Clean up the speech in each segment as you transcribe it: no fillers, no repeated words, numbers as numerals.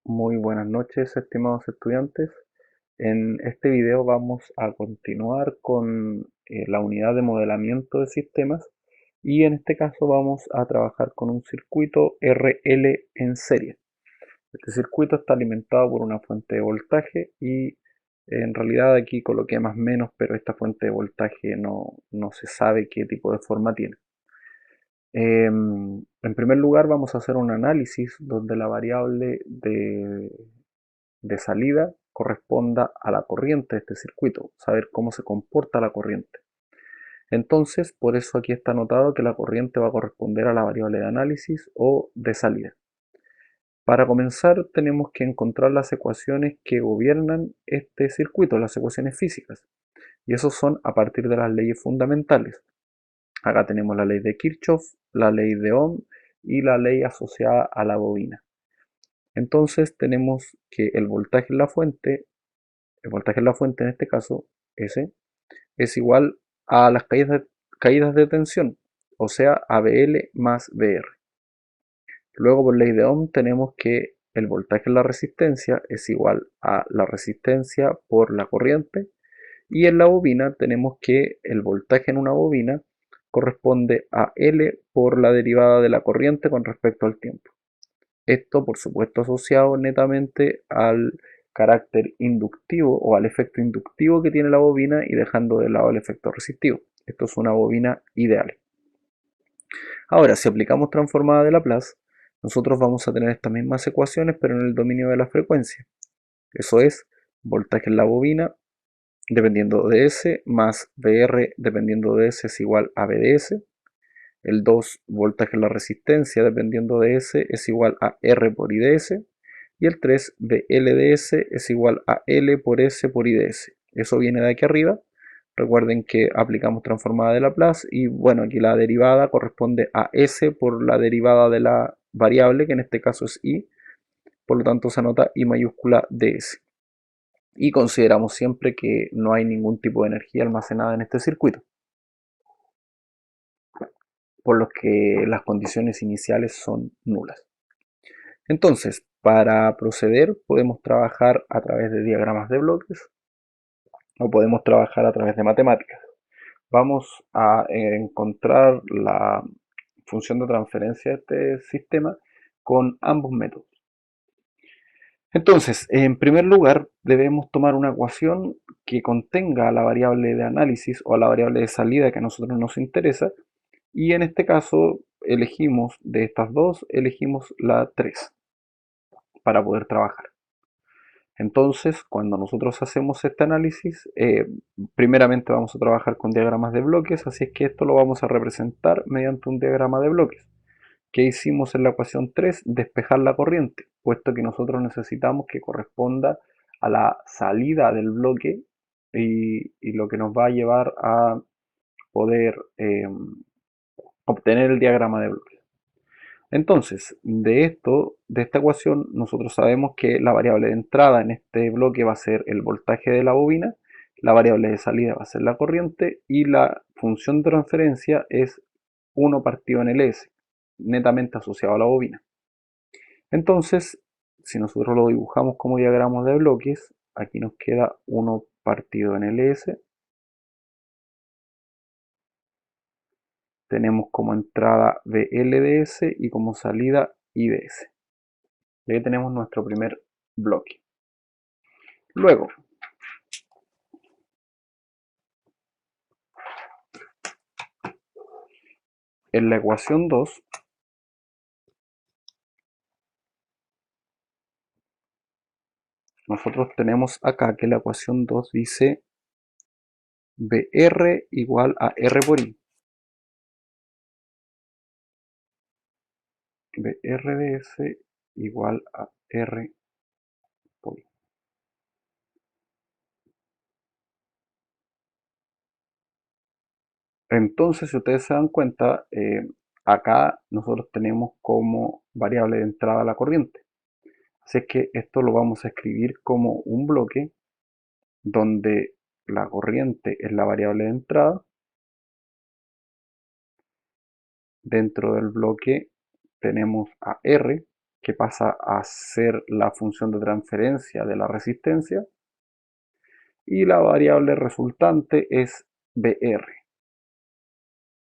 Muy buenas noches, estimados estudiantes. En este video vamos a continuar con la unidad de modelamiento de sistemas y en este caso vamos a trabajar con un circuito RL en serie. Este circuito está alimentado por una fuente de voltaje y en realidad aquí coloqué más o menos, pero esta fuente de voltaje no se sabe qué tipo de forma tiene. En primer lugar vamos a hacer un análisis donde la variable de salida corresponda a la corriente de este circuito, saber cómo se comporta la corriente. Entonces, por eso aquí está anotado que la corriente va a corresponder a la variable de análisis o de salida. Para comenzar, tenemos que encontrar las ecuaciones que gobiernan este circuito, las ecuaciones físicas. Y esos son a partir de las leyes fundamentales. Acá tenemos la ley de Kirchhoff, la ley de Ohm y la ley asociada a la bobina. Entonces tenemos que el voltaje en la fuente en este caso, S, es igual a las caídas de tensión, o sea, ABL más BR. Luego, por ley de Ohm, tenemos que el voltaje en la resistencia es igual a la resistencia por la corriente. Y en la bobina tenemos que el voltaje en una bobina corresponde a L por la derivada de la corriente con respecto al tiempo. Esto, por supuesto, asociado netamente al carácter inductivo o al efecto inductivo que tiene la bobina y dejando de lado el efecto resistivo. Esto es una bobina ideal. Ahora, si aplicamos transformada de Laplace, nosotros vamos a tener estas mismas ecuaciones, pero en el dominio de la frecuencia. Eso es, voltaje en la bobina dependiendo de S más VR dependiendo de S es igual a B de S. El 2 voltaje en la resistencia dependiendo de S es igual a R por I de S. Y el 3 VLDS es igual a L por S por I de S. Eso viene de aquí arriba. Recuerden que aplicamos transformada de Laplace y bueno, aquí la derivada corresponde a S por la derivada de la variable, que en este caso es I. Por lo tanto se anota I mayúscula ds. Y consideramos siempre que no hay ningún tipo de energía almacenada en este circuito, por lo que las condiciones iniciales son nulas. Entonces, para proceder podemos trabajar a través de diagramas de bloques o podemos trabajar a través de matemáticas. Vamos a encontrar la función de transferencia de este sistema con ambos métodos. Entonces, en primer lugar, debemos tomar una ecuación que contenga la variable de análisis o la variable de salida que a nosotros nos interesa, y en este caso elegimos de estas dos, elegimos la 3 para poder trabajar. Entonces, cuando nosotros hacemos este análisis, primeramente vamos a trabajar con diagramas de bloques, así es que esto lo vamos a representar mediante un diagrama de bloques. ¿Qué hicimos en la ecuación 3? Despejar la corriente, puesto que nosotros necesitamos que corresponda a la salida del bloque y lo que nos va a llevar a poder obtener el diagrama de bloques. Entonces, de esta ecuación, nosotros sabemos que la variable de entrada en este bloque va a ser el voltaje de la bobina, la variable de salida va a ser la corriente y la función de transferencia es 1 partido en el S, netamente asociado a la bobina. Entonces, si nosotros lo dibujamos como diagrama de bloques, aquí nos queda 1 partido en el S. Tenemos como entrada VLDS y como salida IDS. Y ahí tenemos nuestro primer bloque. Luego, en la ecuación 2, nosotros tenemos acá que la ecuación 2 dice BR igual a R por I. BRDS igual a R por I. Entonces, si ustedes se dan cuenta, acá nosotros tenemos como variable de entrada la corriente. Así es que esto lo vamos a escribir como un bloque donde la corriente es la variable de entrada. Dentro del bloque tenemos a R, que pasa a ser la función de transferencia de la resistencia, y la variable resultante es BR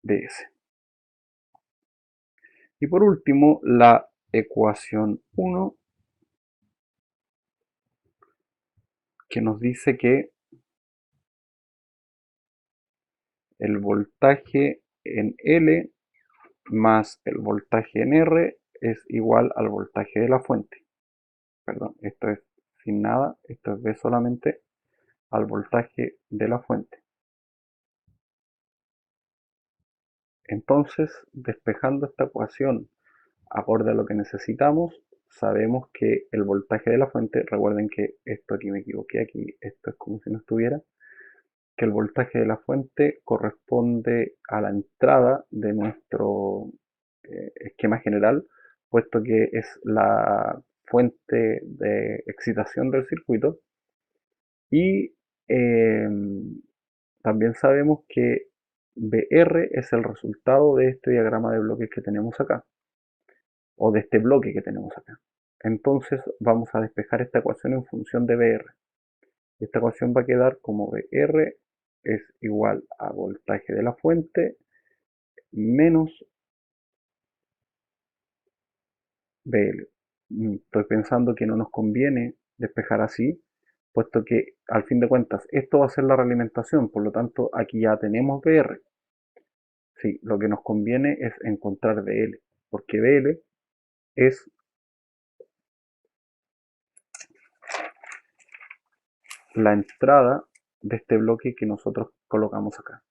de S. Y por último, la ecuación 1, que nos dice que el voltaje en L más el voltaje en R es igual al voltaje de la fuente. Perdón, esto es sin nada, esto es B solamente al voltaje de la fuente. Entonces, despejando esta ecuación acorde a lo que necesitamos, sabemos que el voltaje de la fuente, recuerden que esto aquí me equivoqué, aquí esto es como si no estuviera, que el voltaje de la fuente corresponde a la entrada de nuestro esquema general, puesto que es la fuente de excitación del circuito. Y también sabemos que BR es el resultado de este diagrama de bloques que tenemos acá, o de este bloque que tenemos acá. Entonces vamos a despejar esta ecuación en función de BR. Esta ecuación va a quedar como BR es igual a voltaje de la fuente menos BL. Estoy pensando que no nos conviene despejar así, puesto que al fin de cuentas esto va a ser la realimentación, por lo tanto aquí ya tenemos BR. Sí, lo que nos conviene es encontrar BL, porque BL es la entrada de este bloque que nosotros colocamos acá.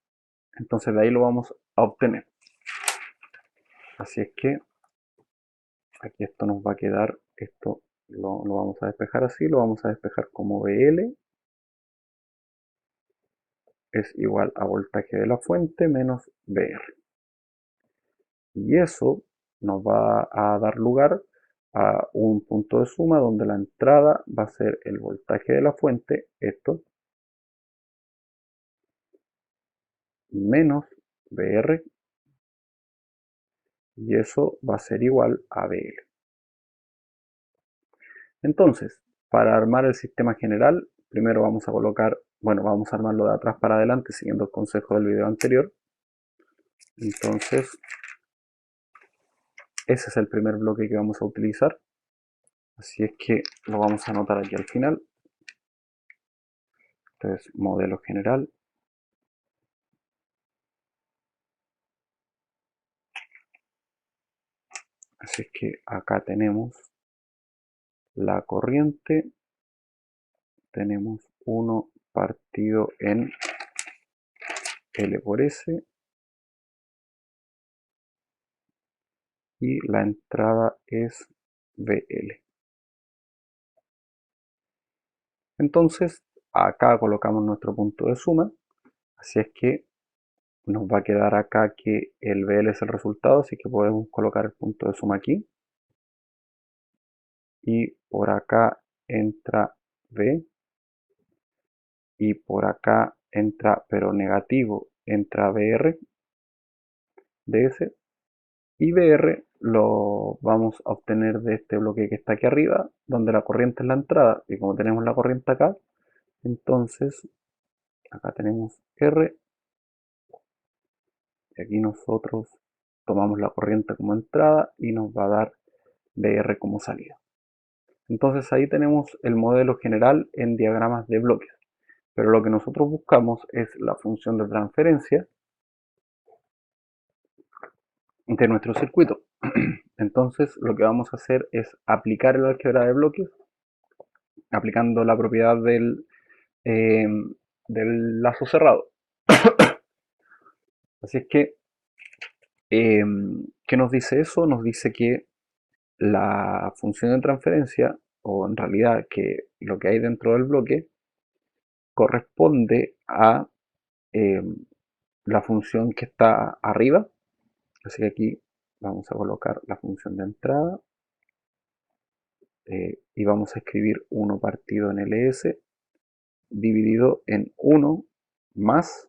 Entonces de ahí lo vamos a obtener. Así es que aquí esto nos va a quedar, esto lo vamos a despejar así, lo vamos a despejar como BL es igual a voltaje de la fuente menos BR. Y eso nos va a dar lugar a un punto de suma donde la entrada va a ser el voltaje de la fuente, esto, menos BR, y eso va a ser igual a BL. Entonces, para armar el sistema general, primero vamos a colocar, bueno, vamos a armarlo de atrás para adelante siguiendo el consejo del video anterior. Entonces, ese es el primer bloque que vamos a utilizar. Así es que lo vamos a anotar aquí al final. Entonces, modelo general. Así es que acá tenemos la corriente. Tenemos 1 partido en L por S. Y la entrada es BL. Entonces, acá colocamos nuestro punto de suma. Así es que nos va a quedar acá que el BL es el resultado, así que podemos colocar el punto de suma aquí. Y por acá entra B. Y por acá entra, pero negativo, entra BR de S. Y BR lo vamos a obtener de este bloque que está aquí arriba, donde la corriente es la entrada. Y como tenemos la corriente acá, entonces acá tenemos R. Y aquí nosotros tomamos la corriente como entrada y nos va a dar BR como salida. Entonces ahí tenemos el modelo general en diagramas de bloques. Pero lo que nosotros buscamos es la función de transferencia de nuestro circuito. Entonces lo que vamos a hacer es aplicar el álgebra de bloques, aplicando la propiedad eh, del lazo cerrado. Así es que, ¿qué nos dice eso? Nos dice que la función de transferencia, o en realidad que lo que hay dentro del bloque, corresponde a eh, la función que está arriba. Así que aquí vamos a colocar la función de entrada y vamos a escribir 1 partido en ls dividido en 1 más,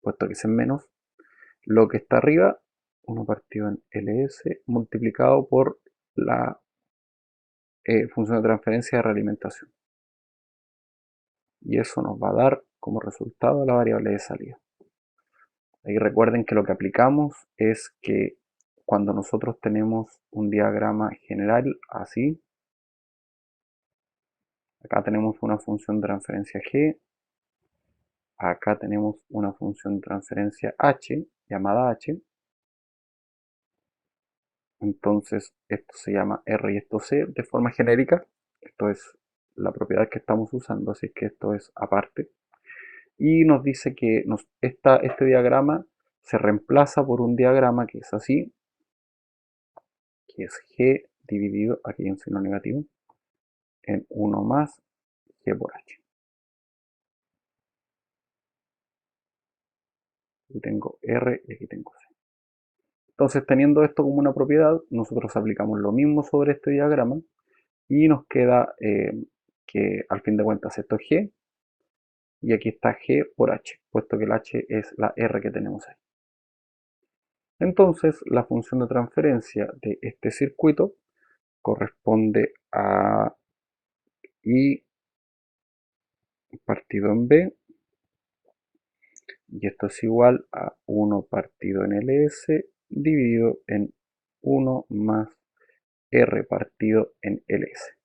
puesto que es en menos, lo que está arriba, 1 partido en ls multiplicado por la función de transferencia de realimentación. Y eso nos va a dar como resultado la variable de salida. Ahí recuerden que lo que aplicamos es que cuando nosotros tenemos un diagrama general así, acá tenemos una función de transferencia g, acá tenemos una función de transferencia h, llamada h, entonces esto se llama r y esto c de forma genérica, esto es la propiedad que estamos usando, así que esto es aparte, y nos dice que este diagrama se reemplaza por un diagrama que es así, que es g dividido, aquí hay un signo negativo, en 1 más g por h. Aquí tengo r y aquí tengo c. Entonces, teniendo esto como una propiedad, nosotros aplicamos lo mismo sobre este diagrama y nos queda que al fin de cuentas esto es g y aquí está g por h, puesto que el h es la r que tenemos ahí. Entonces, la función de transferencia de este circuito corresponde a I partido en B, y esto es igual a 1 partido en LS dividido en 1 más R partido en LS.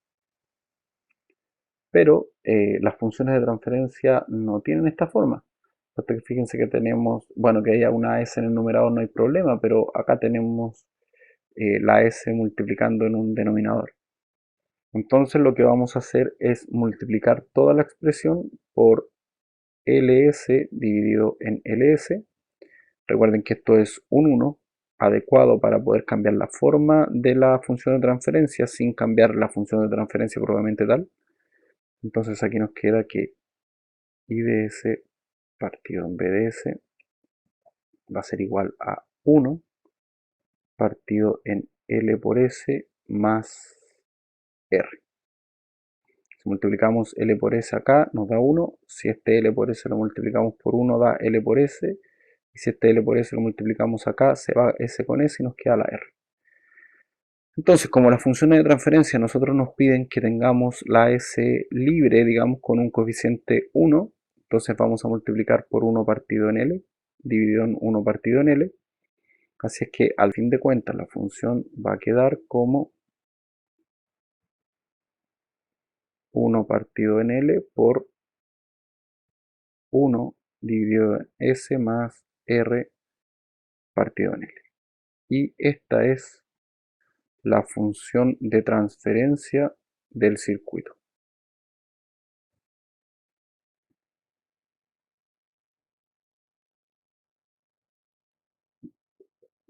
Pero las funciones de transferencia no tienen esta forma. Fíjense que tenemos, bueno, que haya una S en el numerador no hay problema, pero acá tenemos la S multiplicando en un denominador. Entonces lo que vamos a hacer es multiplicar toda la expresión por LS dividido en LS. Recuerden que esto es un 1 adecuado para poder cambiar la forma de la función de transferencia sin cambiar la función de transferencia propiamente tal. Entonces aquí nos queda que I de S partido en B de S va a ser igual a 1 partido en L por S más R. Si multiplicamos L por S acá, nos da 1. Si este L por S lo multiplicamos por 1, da L por S. Y si este L por S lo multiplicamos acá, se va S con S y nos queda la R. Entonces, como las funciones de transferencia nosotros nos piden que tengamos la S libre, digamos, con un coeficiente 1, entonces vamos a multiplicar por 1 partido en L, dividido en 1 partido en L. Así es que, al fin de cuentas, la función va a quedar como 1 partido en L por 1 dividido en S más R partido en L. Y esta es la función de transferencia del circuito.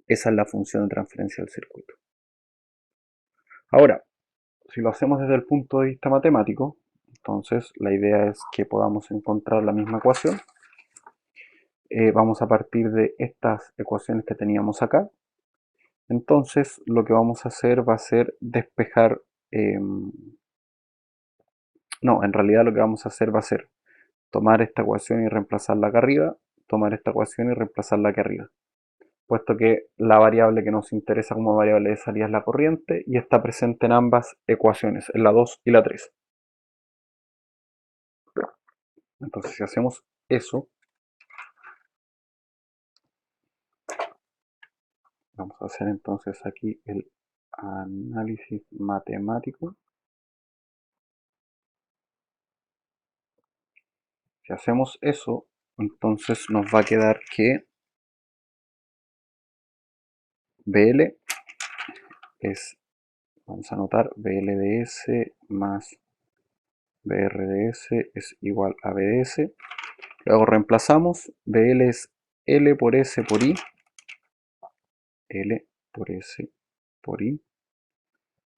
Esa es la función de transferencia del circuito. Ahora, si lo hacemos desde el punto de vista matemático, entonces la idea es que podamos encontrar la misma ecuación. Vamos a partir de estas ecuaciones que teníamos acá. Entonces lo que vamos a hacer va a ser despejar, no, en realidad lo que vamos a hacer va a ser tomar esta ecuación y reemplazarla acá arriba, tomar esta ecuación y reemplazarla aquí arriba, puesto que la variable que nos interesa como variable de salida es la corriente y está presente en ambas ecuaciones, en la 2 y la 3. Entonces si hacemos eso, vamos a hacer entonces aquí el análisis matemático. Si hacemos eso, entonces nos va a quedar que BL es, vamos a anotar, BL de S más BR de S es igual a B de S. Luego reemplazamos, BL es L por S por I, L por S por I,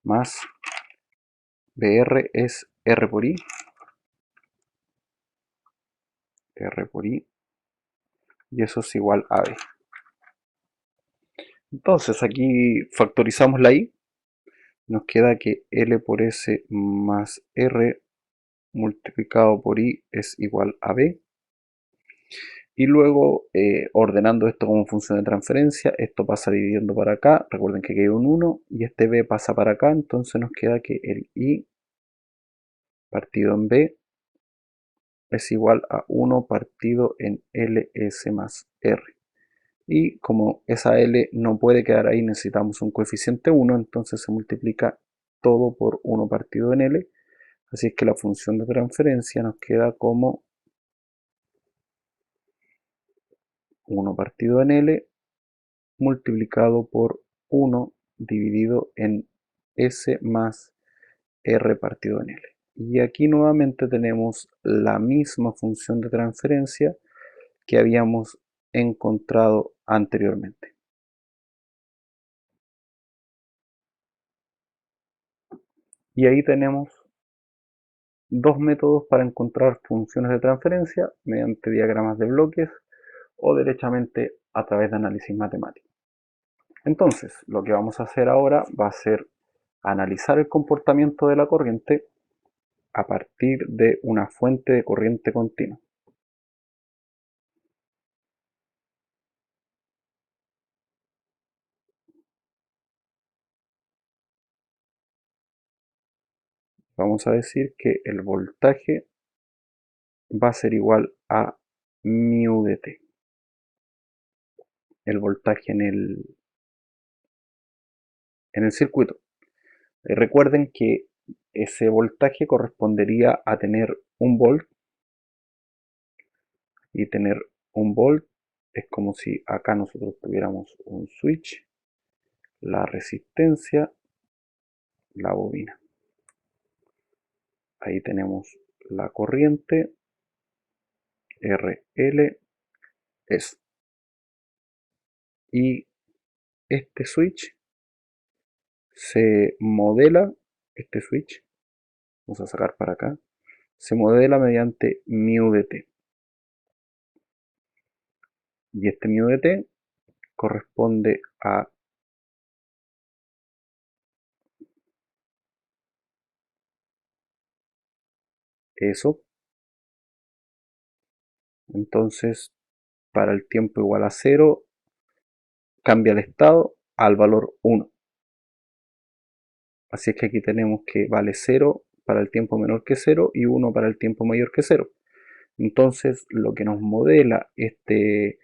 más BR es R por I, R por I, y eso es igual a B. Entonces aquí factorizamos la I, nos queda que L por S más R multiplicado por I es igual a B. Y luego, ordenando esto como función de transferencia, esto pasa dividiendo para acá. Recuerden que queda un 1 y este b pasa para acá, entonces nos queda que el i partido en b es igual a 1 partido en ls más r. Y como esa L no puede quedar ahí, necesitamos un coeficiente 1, entonces se multiplica todo por 1 partido en L. Así es que la función de transferencia nos queda como 1 partido en L multiplicado por 1 dividido en S más R partido en L. Y aquí nuevamente tenemos la misma función de transferencia que habíamos encontrado anteriormente. Y ahí tenemos dos métodos para encontrar funciones de transferencia mediante diagramas de bloques o derechamente a través de análisis matemático. Entonces, lo que vamos a hacer ahora va a ser analizar el comportamiento de la corriente a partir de una fuente de corriente continua. Vamos a decir que el voltaje va a ser igual a mu de t. El voltaje en el circuito. Recuerden que ese voltaje correspondería a tener un volt, y tener un volt es como si acá nosotros tuviéramos un switch, la resistencia, la bobina. Ahí tenemos la corriente RL es. Y este switch se modela, este switch, vamos a sacar para acá, se modela mediante mu de t. Y este mu de t corresponde a eso. Entonces, para el tiempo igual a 0, cambia el estado al valor 1. Así es que aquí tenemos que vale 0 para el tiempo menor que 0 y 1 para el tiempo mayor que 0. Entonces, lo que nos modela este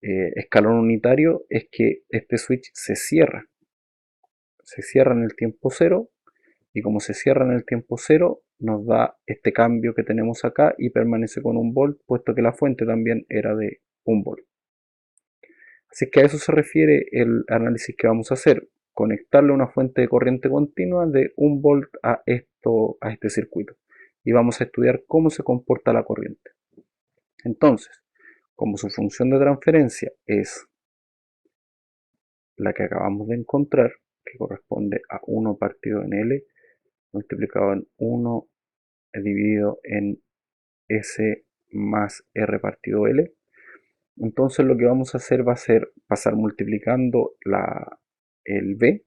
escalón unitario es que este switch se cierra en el tiempo 0, y como se cierra en el tiempo 0 nos da este cambio que tenemos acá y permanece con un volt, puesto que la fuente también era de 1 volt. Así que a eso se refiere el análisis que vamos a hacer: conectarle una fuente de corriente continua de 1 volt a este circuito, y vamos a estudiar cómo se comporta la corriente. Entonces, como su función de transferencia es la que acabamos de encontrar, que corresponde a 1 partido en L multiplicado en 1 dividido en S más R partido L, entonces lo que vamos a hacer va a ser pasar multiplicando el B.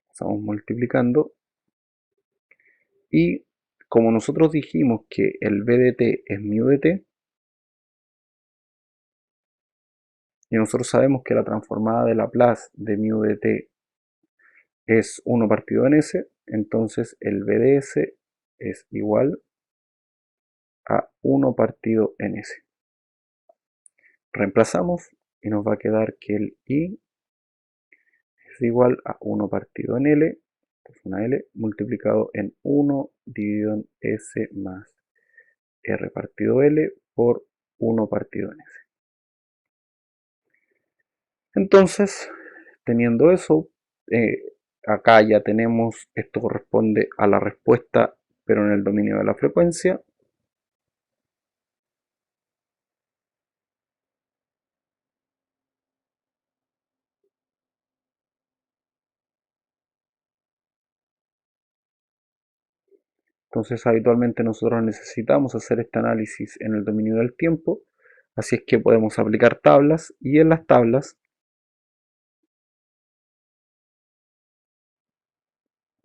Estamos multiplicando, y como nosotros dijimos que el B de t es mu de t, y nosotros sabemos que la transformada de Laplace de mu de t es 1 partido en s, entonces el B de s es igual a 1 partido en s. Reemplazamos y nos va a quedar que el I es igual a 1 partido en L, que es una L, multiplicado en 1 dividido en S más R partido L por 1 partido en S. Entonces, teniendo eso, acá ya tenemos, esto corresponde a la respuesta, pero en el dominio de la frecuencia. Entonces, habitualmente nosotros necesitamos hacer este análisis en el dominio del tiempo, así es que podemos aplicar tablas, y en las tablas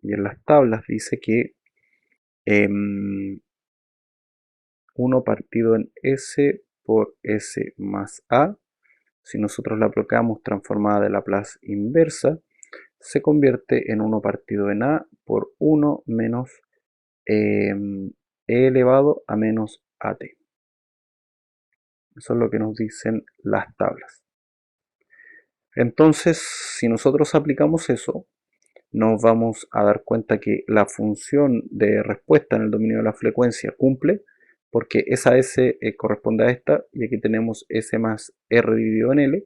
Y en las tablas dice que 1 partido en S por S más A, si nosotros la aplicamos transformada de Laplace inversa, se convierte en 1 partido en A por 1 menos E elevado a menos AT. Eso es lo que nos dicen las tablas. Entonces, si nosotros aplicamos eso, nos vamos a dar cuenta que la función de respuesta en el dominio de la frecuencia cumple, porque esa S corresponde a esta, y aquí tenemos S más R dividido en L,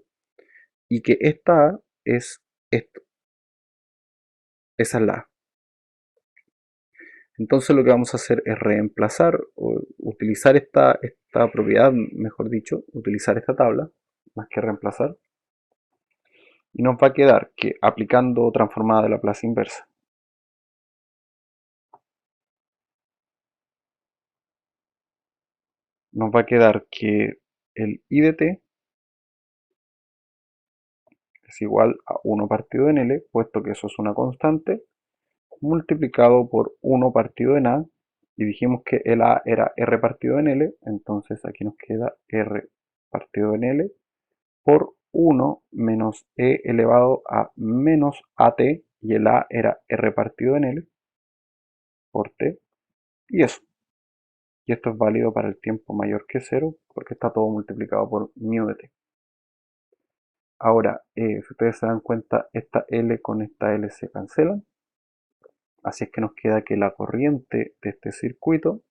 y que esta A es esto, esa es la A. Entonces lo que vamos a hacer es reemplazar, o utilizar esta propiedad, mejor dicho, utilizar esta tabla, más que reemplazar, y nos va a quedar que aplicando transformada de Laplace inversa, nos va a quedar que el I de t es igual a 1 partido en L, puesto que eso es una constante, multiplicado por 1 partido en A, y dijimos que el A era R partido en L, entonces aquí nos queda R partido en L, por 1 menos E elevado a menos AT, y el A era R partido en L, por T, y eso. Y esto es válido para el tiempo mayor que 0, porque está todo multiplicado por μ de t. Ahora, si ustedes se dan cuenta, esta L con esta L se cancelan. Así es que nos queda que la corriente de este circuito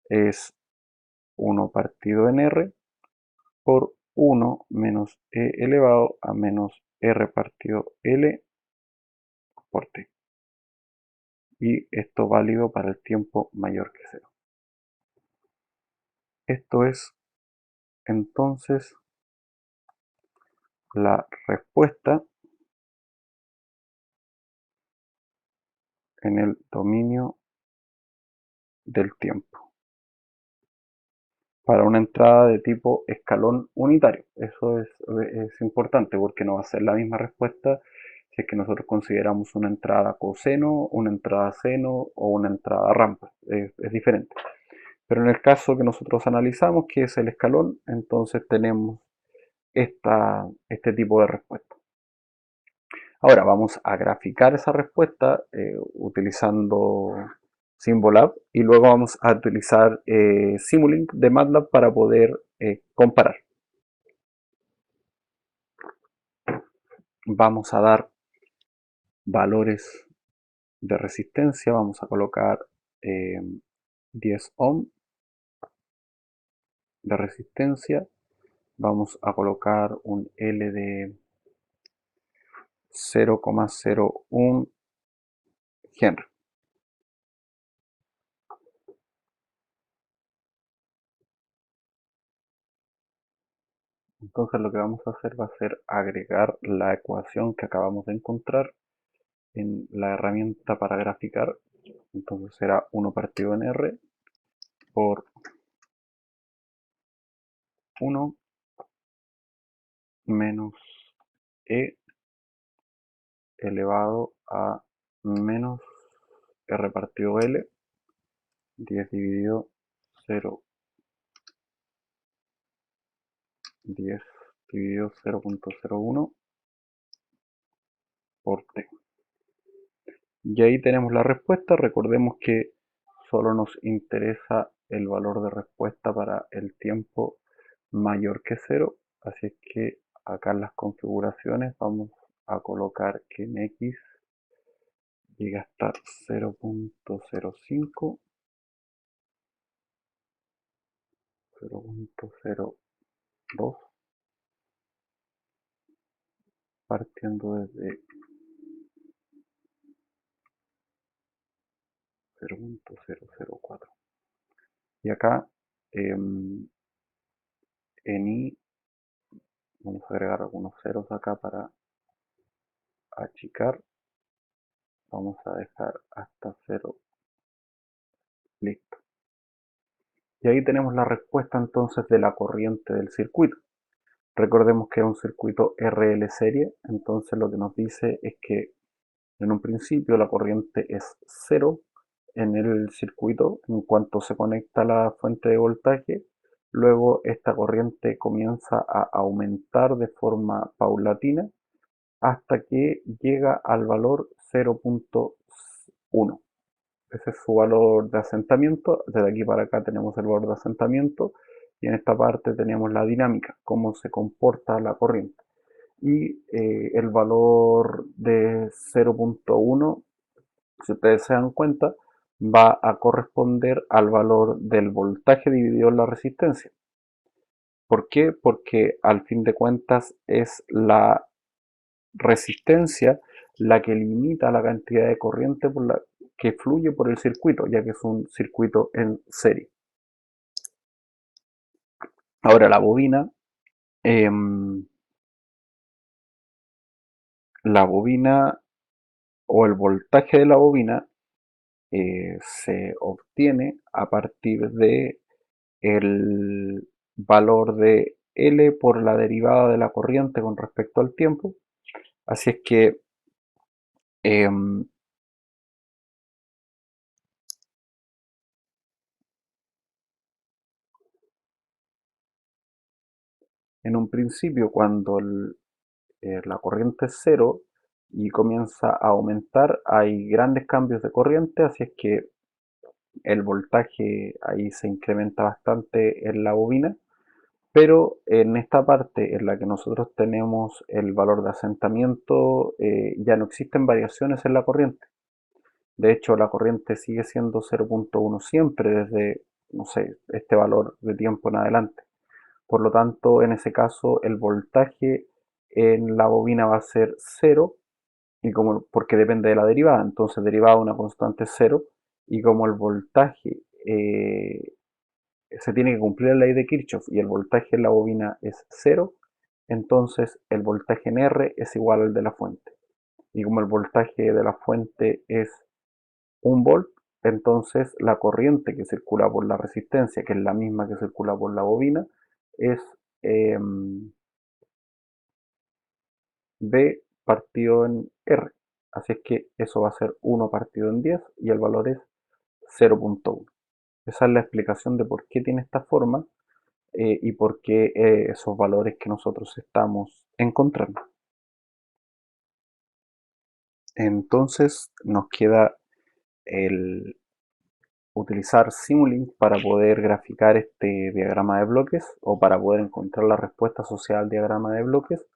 es 1 partido en R por 1 menos E elevado a menos R partido L por T. Y esto válido para el tiempo mayor que 0. Esto es entonces la respuesta en el dominio del tiempo para una entrada de tipo escalón unitario. Eso es importante, porque no va a ser la misma respuesta si es que nosotros consideramos una entrada coseno, una entrada seno o una entrada rampa. Es diferente. Pero en el caso que nosotros analizamos, que es el escalón, entonces tenemos este tipo de respuesta. Ahora vamos a graficar esa respuesta utilizando Symbolab, y luego vamos a utilizar Simulink de MATLAB para poder comparar. Vamos a dar valores de resistencia, vamos a colocar 10 ohm de resistencia, vamos a colocar un L de 0,01 Henry. Entonces lo que vamos a hacer va a ser agregar la ecuación que acabamos de encontrar en la herramienta para graficar. Entonces será 1 partido en R por 1 menos E elevado a menos R partido L, 10 dividido 0, 10 dividido 0,01 por T. Y ahí tenemos la respuesta. Recordemos que solo nos interesa el valor de respuesta para el tiempo mayor que 0. Así es que acá en las configuraciones vamos a colocar que en X llega a estar 0,05, 0,02, partiendo desde 0,004. Y acá en I vamos a agregar algunos ceros acá para achicar. Vamos a dejar hasta 0. Listo. Y ahí tenemos la respuesta entonces de la corriente del circuito. Recordemos que es un circuito RL serie, entonces lo que nos dice es que En un principio la corriente es cero en el circuito en cuanto se conecta a la fuente de voltaje. Luego esta corriente comienza a aumentar de forma paulatina hasta que llega al valor 0.1. Ese es su valor de asentamiento. Desde aquí para acá tenemos el valor de asentamiento y en esta parte tenemos la dinámica, cómo se comporta la corriente. Y el valor de 0.1, si ustedes se dan cuenta, va a corresponder al valor del voltaje dividido en la resistencia. ¿Por qué? Porque al fin de cuentas es la resistencia la que limita la cantidad de corriente que fluye por el circuito, ya que es un circuito en serie. Ahora em, la bobina o el voltaje de la bobina se obtiene a partir de el valor de L por la derivada de la corriente con respecto al tiempo. Así es que em, en un principio, cuando la corriente es cero y comienza a aumentar, hay grandes cambios de corriente, así es que el voltaje ahí se incrementa bastante en la bobina, pero en esta parte en la que nosotros tenemos el valor de asentamiento, ya no existen variaciones en la corriente. De hecho, la corriente sigue siendo 0.1 siempre desde, no sé, este valor de tiempo en adelante. Por lo tanto, en ese caso, el voltaje en la bobina va a ser cero, y porque depende de la derivada, entonces derivada de una constante cero, y como el voltaje se tiene que cumplir la ley de Kirchhoff y el voltaje en la bobina es cero, entonces el voltaje en R es igual al de la fuente. Y como el voltaje de la fuente es 1 volt, entonces la corriente que circula por la resistencia, que es la misma que circula por la bobina, es eh, B partido en R. Así es que eso va a ser 1 partido en 10 y el valor es 0.1. Esa es la explicación de por qué tiene esta forma y por qué esos valores que nosotros estamos encontrando. Entonces nos queda el utilizar Simulink para poder graficar este diagrama de bloques o para poder encontrar la respuesta asociada al diagrama de bloques.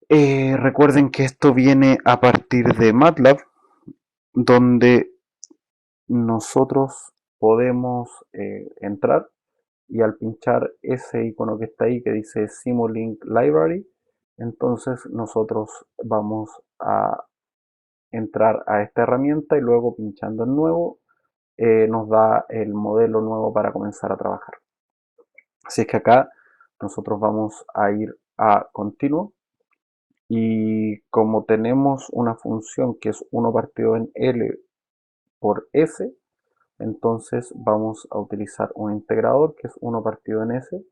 Recuerden que esto viene a partir de MATLAB, donde nosotros podemos entrar y al pinchar ese icono que está ahí que dice Simulink Library, entonces nosotros vamos a entrar a esta herramienta y luego pinchando en nuevo nos da el modelo nuevo para comenzar a trabajar. Así es que acá nosotros vamos a ir a continuo y como tenemos una función que es 1 partido en L por S, entonces vamos a utilizar un integrador que es 1 partido en S.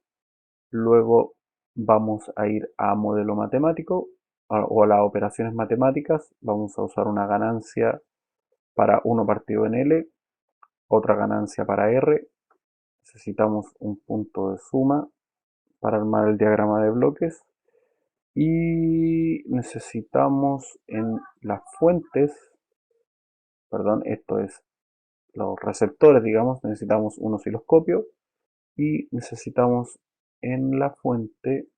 Luego vamos a ir a modelo matemático o a las operaciones matemáticas. Vamos a usar una ganancia para 1 partido en L, otra ganancia para R. Necesitamos un punto de suma para armar el diagrama de bloques. Y necesitamos en las fuentes, perdón, esto es los receptores, digamos, necesitamos un osciloscopio y necesitamos en la fuente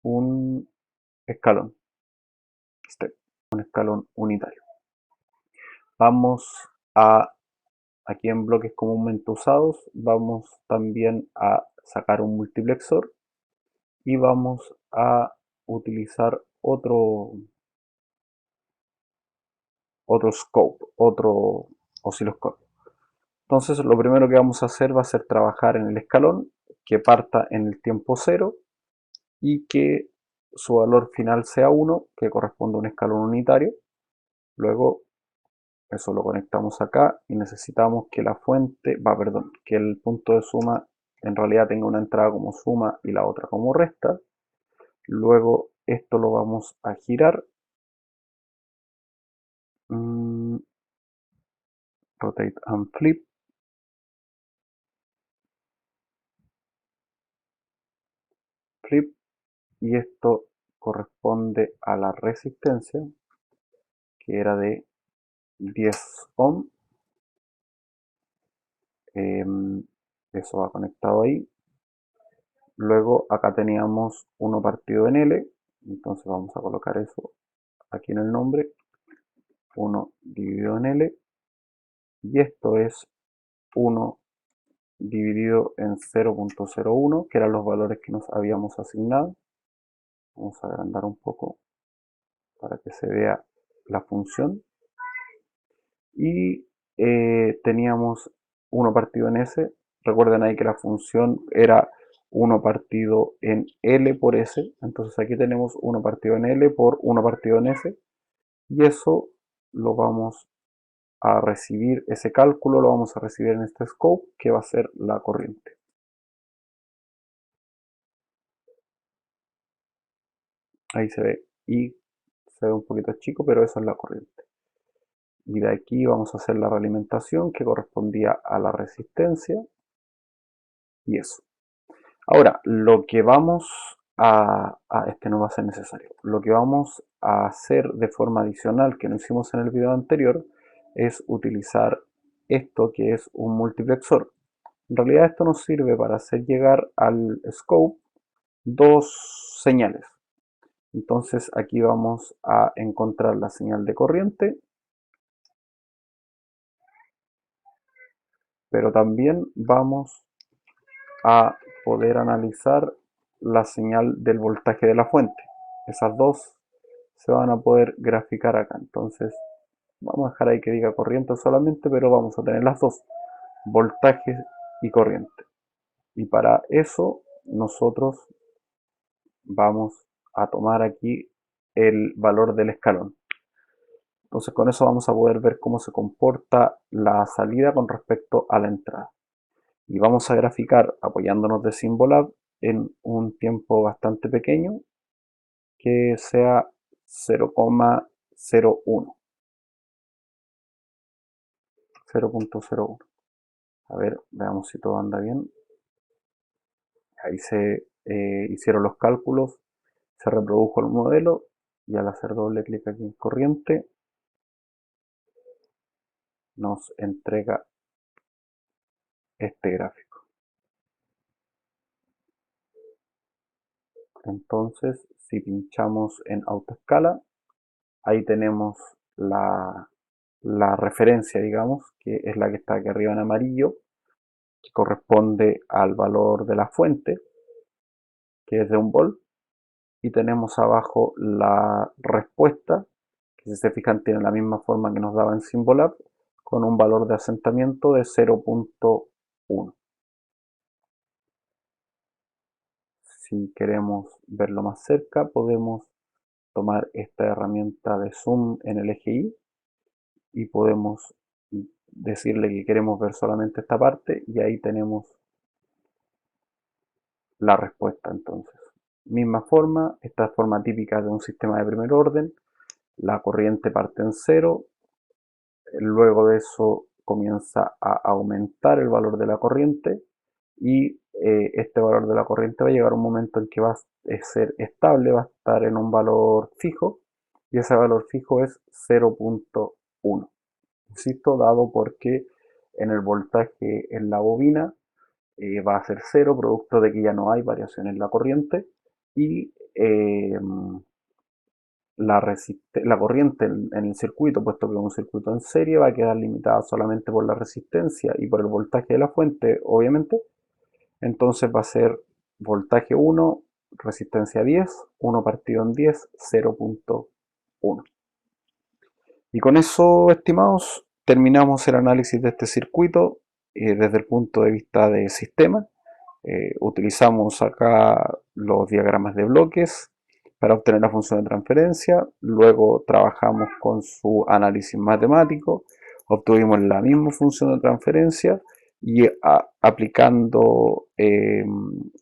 un escalón, un escalón unitario. Vamos a, aquí en bloques comúnmente usados, vamos también a sacar un multiplexor y vamos a utilizar otro scope, otro osciloscopio. Entonces lo primero que vamos a hacer va a ser trabajar en el escalón que parta en el tiempo 0 y que su valor final sea 1, que corresponde a un escalón unitario. Luego eso lo conectamos acá y necesitamos que la fuente, que el punto de suma en realidad tenga una entrada como suma y la otra como resta. Luego esto lo vamos a girar rotate and flip, flip, y esto corresponde a la resistencia, que era de 10 ohm. Eso va conectado ahí. Luego acá teníamos 1 partido en L, entonces vamos a colocar eso aquí en el nombre, 1 dividido en L, y esto es 1 dividido en 0.01, que eran los valores que nos habíamos asignado. Vamos a agrandar un poco para que se vea la función. Y teníamos 1 partido en S. Recuerden ahí que la función era 1 partido en L por S. Entonces aquí tenemos 1 partido en L por 1 partido en S. Y eso lo vamos a recibir, ese cálculo lo vamos a recibir en este scope, que va a ser la corriente. Ahí se ve, y se ve un poquito chico, pero eso es la corriente. Y de aquí vamos a hacer la realimentación que correspondía a la resistencia, y eso. Ahora, lo que vamos este no va a ser necesario. Lo que vamos a hacer de forma adicional, que no hicimos en el video anterior, es utilizar esto que es un multiplexor. En realidad esto nos sirve para hacer llegar al scope dos señales. Entonces aquí vamos a encontrar la señal de corriente, pero también vamos a poder analizar la señal del voltaje de la fuente. Esas dos se van a poder graficar acá. Entonces vamos a dejar ahí que diga corriente solamente, pero vamos a tener las dos, voltaje y corriente. Y para eso nosotros vamos a tomar aquí el valor del escalón. Entonces con eso vamos a poder ver cómo se comporta la salida con respecto a la entrada. Y vamos a graficar apoyándonos de Symbolab en un tiempo bastante pequeño, que sea 0,01. 0.01. A ver, veamos si todo anda bien. Ahí se hicieron los cálculos, se reprodujo el modelo, y al hacer doble clic aquí en corriente nos entrega este gráfico. Entonces, si pinchamos en autoescala, ahí tenemos la referencia, digamos, que es la que está aquí arriba en amarillo, que corresponde al valor de la fuente, que es de 1 volt, y tenemos abajo la respuesta, que si se fijan tiene la misma forma que nos daba en Symbolab, con un valor de asentamiento de 0.1. Si queremos verlo más cerca, podemos tomar esta herramienta de zoom en el eje Y y podemos decirle que queremos ver solamente esta parte, y ahí tenemos la respuesta. Entonces, misma forma, esta es forma típica de un sistema de primer orden. La corriente parte en 0, luego de eso comienza a aumentar el valor de la corriente, y este valor de la corriente va a llegar a un momento en que va a ser estable, va a estar en un valor fijo, y ese valor fijo es 0.1. Insisto, dado porque en el voltaje en la bobina va a ser 0, producto de que ya no hay variación en la corriente, y la corriente en el circuito, puesto que es un circuito en serie, va a quedar limitada solamente por la resistencia y por el voltaje de la fuente, obviamente. Entonces va a ser voltaje 1, resistencia 10, 1 partido en 10, 0.1. Y con eso, estimados, terminamos el análisis de este circuito desde el punto de vista de sistema. Utilizamos acá los diagramas de bloques para obtener la función de transferencia, luego trabajamos con su análisis matemático, obtuvimos la misma función de transferencia, y aplicando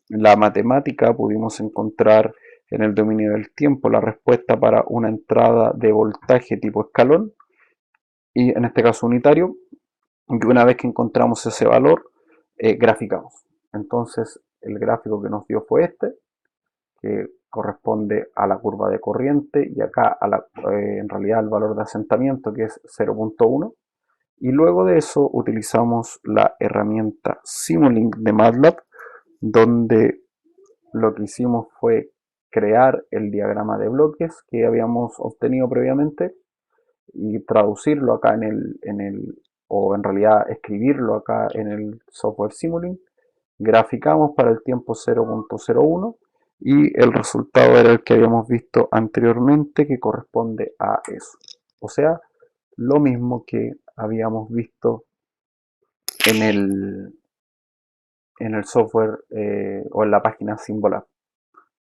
la matemática pudimos encontrar en el dominio del tiempo la respuesta para una entrada de voltaje tipo escalón, y en este caso unitario, Y una vez que encontramos ese valor, graficamos. Entonces el gráfico que nos dio fue este, que corresponde a la curva de corriente y acá en realidad el valor de asentamiento, que es 0.1. Y luego de eso utilizamos la herramienta Simulink de MATLAB, donde lo que hicimos fue crear el diagrama de bloques que habíamos obtenido previamente y traducirlo acá o en realidad escribirlo acá en el software Simulink. Graficamos para el tiempo 0.01 y el resultado era el que habíamos visto anteriormente, que corresponde a eso. O sea, lo mismo que habíamos visto en el software o en la página Symbolab.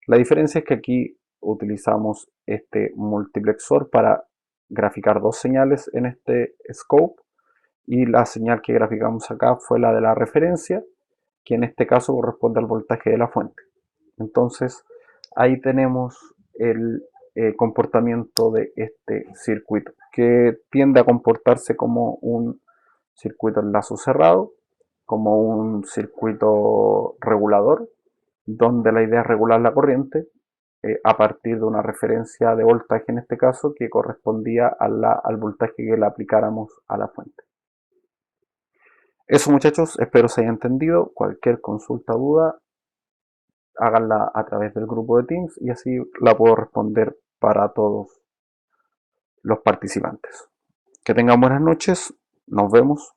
La diferencia es que aquí utilizamos este multiplexor para graficar dos señales en este scope, y la señal que graficamos acá fue la de la referencia, que en este caso corresponde al voltaje de la fuente. Entonces ahí tenemos el comportamiento de este circuito, que tiende a comportarse como un circuito en lazo cerrado, como un circuito regulador, donde la idea es regular la corriente a partir de una referencia de voltaje, en este caso, que correspondía al voltaje que le aplicáramos a la fuente. Eso, muchachos, espero se haya entendido. Cualquier consulta o duda, háganla a través del grupo de Teams y así la puedo responder para todos los participantes. Que tengan buenas noches, nos vemos.